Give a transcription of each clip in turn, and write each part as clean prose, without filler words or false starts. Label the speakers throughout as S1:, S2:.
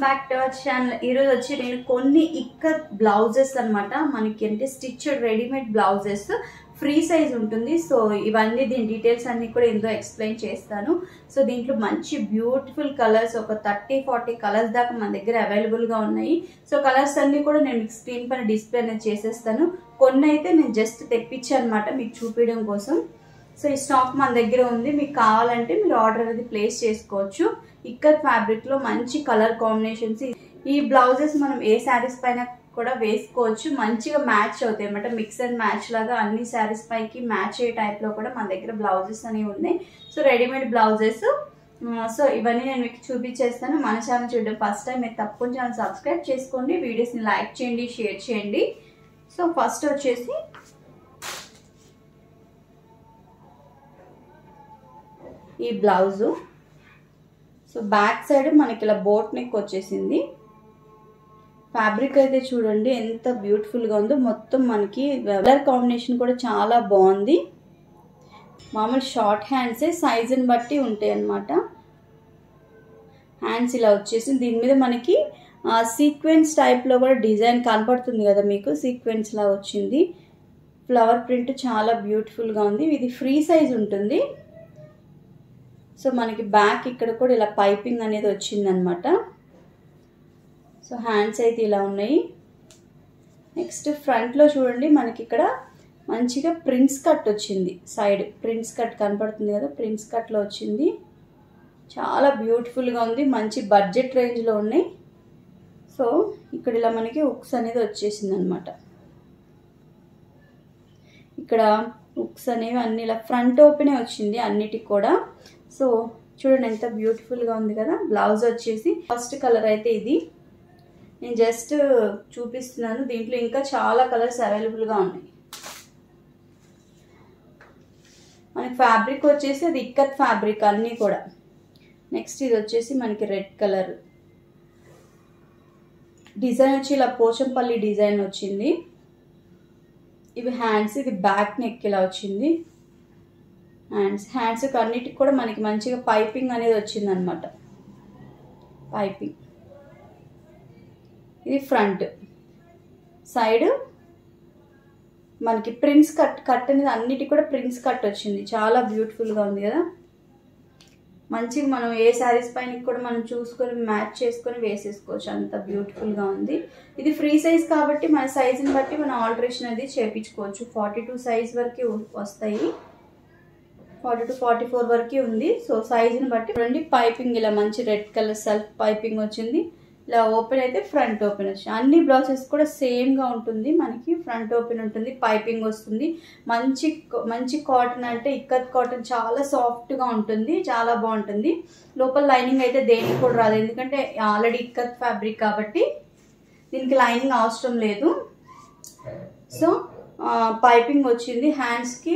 S1: Back to our channel. ఈరోజు వచ్చి నేను కొన్ని ఇక్కత్ బ్లౌజెస్ అనమాట, మనకి అంటే stitched readymade blouses free size ఉంటుంది. సో ఇవన్నీ దీని డీటెయిల్స్ అన్ని కూడా ఇందులో ఎక్స్ప్లెయిన్ చేస్తాను. సో దీంట్లో మంచి బ్యూటిఫుల్ కలర్స్ ఒక 30-40 కలర్స్ దాకా మన దగ్గర అవైలబుల్గా ఉన్నాయి. సో కలర్స్ అన్ని కూడా నేను మీకు స్క్రీన్ పైన డిస్ప్లే అనేది చేసేస్తాను. కొన్ని అయితే నేను జస్ట్ తెప్పించాను అనమాట మీకు చూపించడం కోసం. సో ఈ స్టాక్ మన దగ్గర ఉంది, మీకు కావాలంటే మీరు ఆర్డర్ అనేది ప్లేస్ చేసుకోవచ్చు. ఇక్కత్ ఫ్యాబ్రిక్ లో మంచి కలర్ కాంబినేషన్స్. ఈ బ్లౌజెస్ మనం ఏ శారీస్ పైన కూడా వేసుకోవచ్చు, మంచిగా మ్యాచ్ అవుతాయి అన్నమాట. మిక్స్ అండ్ మ్యాచ్ లాగా అన్ని శారీస్ పైకి మ్యాచ్ అయ్యే టైప్ లో కూడా మన దగ్గర బ్లౌజెస్ అనేవి ఉన్నాయి. So readymade blouses. సో ఇవన్నీ నేను మీకు చూపించేస్తాను. మన ఛానల్ చూడడం ఫస్ట్ టైం మీరు తప్పకుండా ఛానల్ సబ్స్క్రైబ్ చేసుకోండి, వీడియోస్ ని లైక్ చేయండి, షేర్ చేయండి. సో ఫస్ట్ వచ్చేసి ఈ బ్లౌజు. సో బ్యాక్ సైడ్ మనకి ఇలా బోట్ నెక్ వచ్చేసింది. ఫ్యాబ్రిక్ అయితే చూడండి ఎంత బ్యూటిఫుల్ గా ఉందో. మొత్తం మనకి కలర్ కాంబినేషన్ కూడా చాలా బాగుంది. మామూలు షార్ట్ హ్యాండ్సే సైజుని బట్టి ఉంటాయి అన్నమాట. హ్యాండ్స్ ఇలా వచ్చేసింది. దీని మీద మనకి సీక్వెన్స్ టైప్ లో కూడా డిజైన్ కనపడుతుంది కదా మీకు, సీక్వెన్స్ లా వచ్చింది. ఫ్లవర్ ప్రింట్ చాలా బ్యూటిఫుల్ గా ఉంది. ఇది ఫ్రీ సైజ్ ఉంటుంది. సో మనకి బ్యాక్ ఇక్కడ కూడా ఇలా పైపింగ్ అనేది వచ్చింది అనమాట. సో హ్యాండ్స్ అయితే ఇలా ఉన్నాయి. నెక్స్ట్ ఫ్రంట్ లో చూడండి మనకి ఇక్కడ మంచిగా ప్రిన్స్ కట్ వచ్చింది. సైడ్ ప్రిన్స్ కట్ కనపడుతుంది కదా, ప్రిన్స్ కట్ లో వచ్చింది. చాలా బ్యూటిఫుల్ గా ఉంది. మంచి బడ్జెట్ రేంజ్ లో ఉన్నాయి. సో ఇక్కడ ఇలా మనకి హుక్స్ అనేది వచ్చేసింది అనమాట. ఇక్కడ హుక్స్ అనేవి అన్ని ఇలా ఫ్రంట్ ఓపెనే వచ్చింది అన్నిటికి కూడా. సో చూడండి ఎంత బ్యూటిఫుల్ గా ఉంది కదా. బ్లౌజ్ వచ్చేసి ఫస్ట్ కలర్ అయితే ఇది నేను జస్ట్ చూపిస్తున్నాను. దీంట్లో ఇంకా చాలా కలర్స్ అవైలబుల్ గా ఉన్నాయి. మనకి ఫ్యాబ్రిక్ వచ్చేసి అది ఇక్కత్ ఫ్యాబ్రిక్ అన్ని కూడా. నెక్స్ట్ ఇది వచ్చేసి మనకి రెడ్ కలర్ డిజైన్ వచ్చి ఇలా పోచంపల్లి డిజైన్ వచ్చింది. ఇవి హ్యాండ్స్, ఇది బ్యాక్ నెక్ ఇలా వచ్చింది. హ్యాండ్స్ అన్నిటికి కూడా మనకి మంచిగా పైపింగ్ అనేది వచ్చింది అనమాట. పైపింగ్ ఇది ఫ్రంట్ సైడ్ మనకి ప్రిన్స్ కట్ అనేది అన్నిటికి కూడా ప్రిన్స్ కట్ వచ్చింది. చాలా బ్యూటిఫుల్ గా ఉంది కదా. మంచిగా మనం ఏ శారీస్ పైన కూడా మనం చూసుకొని మ్యాచ్ చేసుకొని వేసేసుకోవచ్చు, అంత బ్యూటిఫుల్ గా ఉంది. ఇది ఫ్రీ సైజ్ కాబట్టి మన సైజుని బట్టి మనం ఆల్టరేషన్ అనేది చేయించుకోవచ్చు. 42 సైజ్ వరకు వస్తాయి, 42-44 వరకు ఉంది. సో సైజుని బట్టి చూడండి. పైపింగ్ ఇలా మంచి రెడ్ కలర్ సెల్ఫ్ పైపింగ్ వచ్చింది. ఇలా ఓపెన్ అయితే ఫ్రంట్ ఓపెన్ వచ్చింది. అన్ని బ్లౌజెస్ కూడా సేమ్ గా ఉంటుంది. మనకి ఫ్రంట్ ఓపెన్ ఉంటుంది, పైపింగ్ వస్తుంది. మంచి కాటన్ అంటే ఇక్కత్ కాటన్ చాలా సాఫ్ట్ గా ఉంటుంది, చాలా బాగుంటుంది. లోపల లైనింగ్ అయితే దేనికి కూడా రాదు, ఎందుకంటే ఆల్రెడీ ఇక్కత్ ఫ్యాబ్రిక్ కాబట్టి దీనికి లైనింగ్ అవసరం లేదు. సో పైపింగ్ వచ్చింది. హ్యాండ్స్ కి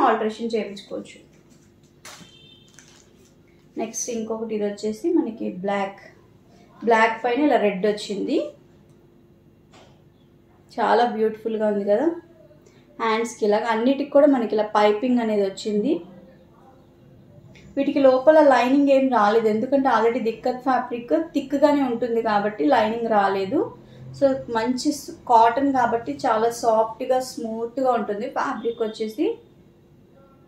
S1: ఆల్టరేషన్ చేయించుకోవచ్చు. నెక్స్ట్ ఇంకొకటి ఇది వచ్చేసి మనకి బ్లాక్ పైన ఇలా రెడ్ వచ్చింది. చాలా బ్యూటిఫుల్ గా ఉంది కదా. హ్యాండ్స్ కి ఇలా అన్నిటికి కూడా మనకి ఇలా పైపింగ్ అనేది వచ్చింది. వీటికి లోపల లైనింగ్ ఏం రాలేదు, ఎందుకంటే ఆల్రెడీ ఇక్కత్ ఫ్యాబ్రిక్ థిక్ గానే ఉంటుంది కాబట్టి లైనింగ్ రాలేదు. సో మంచి కాటన్ కాబట్టి చాలా సాఫ్ట్ గా స్మూత్ గా ఉంటుంది. ఫ్యాబ్రిక్ వచ్చేసి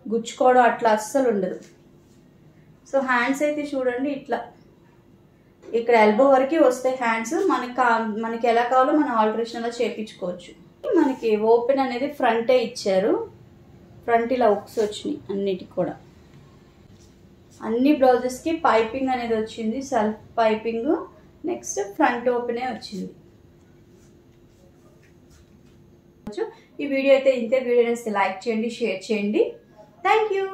S1: గుచ్చుకోవడం అట్లా అస్సలు ఉండదు. సో హ్యాండ్స్ అయితే చూడండి ఇట్లా ఇక్కడ ఎల్బో వరకు వస్తాయి హ్యాండ్స్. మనకి ఎలా కావాలో మనం ఆల్టరేషన్ అలా చేయించుకోవచ్చు. మనకి ఓపెన్ అనేది ఫ్రంటే ఇచ్చారు. ఫ్రంట్ ఇలా హుక్స్ వచ్చినాయి అన్నిటికి కూడా. అన్ని బ్లౌజెస్ కి పైపింగ్ అనేది వచ్చింది, సెల్ఫ్ పైపింగ్. నెక్స్ట్ ఫ్రంట్ ఓపెనే వచ్చింది. ఈ వీడియో అయితే ఇంతే. వీడియో లైక్ చేయండి, షేర్ చేయండి. Thank you.